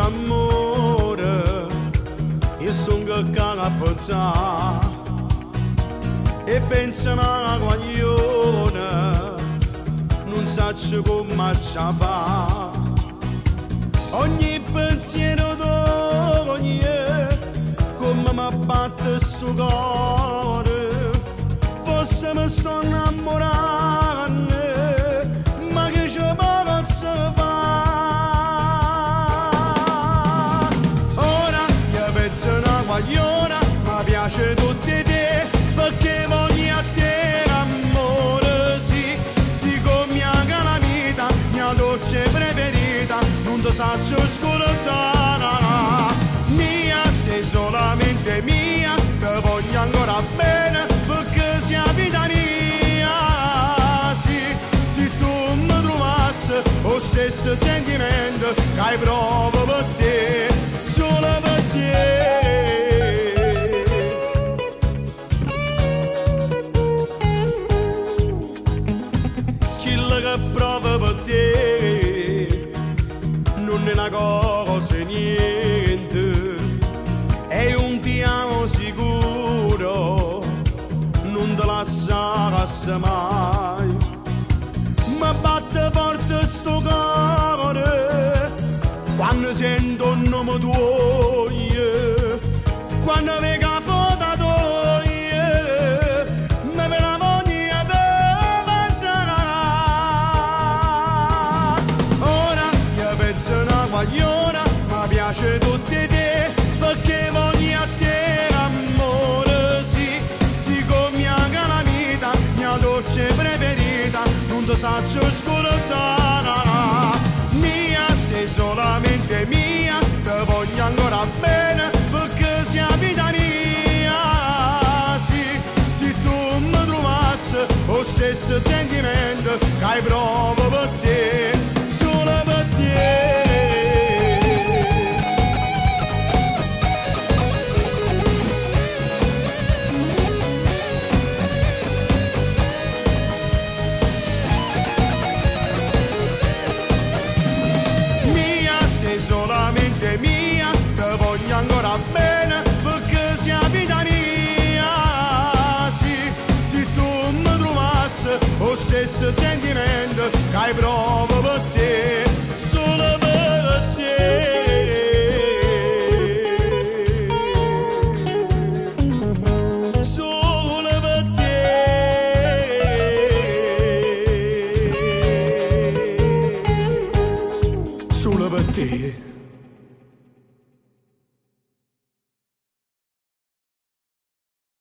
d'amore, io sono che a pensare e penso alla guaglione, non so come ci fa. Ogni pensiero d'ogni, come mi batte sto cuore, forse mi sto innamorando, ma che ci posso fare? Ora io penso una guagliona, mi piace tutti te, perché voglio a te l'amore, sì, come anche la vita, mia dolce preferita, non ti saccio scordare. Mia, sei solamente mia, te voglio ancora bene, perché sei vita mia, sì, se tu mi trovassi lo stesso sentimento che hai provato per te, solo per te. Che prova per te non è una cosa niente, è un ti amo sicuro, non te lasciarsi mai. Ma batte forte sto cuore quando sento un nome tuo, quando vedo la foto tua, mi viene la voglia di pensare. Ora io penso una guagliona, mi piace tutti te, perché voglio a te l'amore, sì, come anche la vita, mia dolce preferita, non ti saccio scordare. Mia, sei solamente mia, te voglio ancora bene, perché sei vita mia, sì, se tu mi trovassi lo stesso sentimento che hai provato per te, solo per te. Solamente mia, te voglio ancora bene, perché sei vita mia, sì, se tu mi trovassi lo stesso sentimento che hai provato per te, solo per te. Solo per te. Solo per te.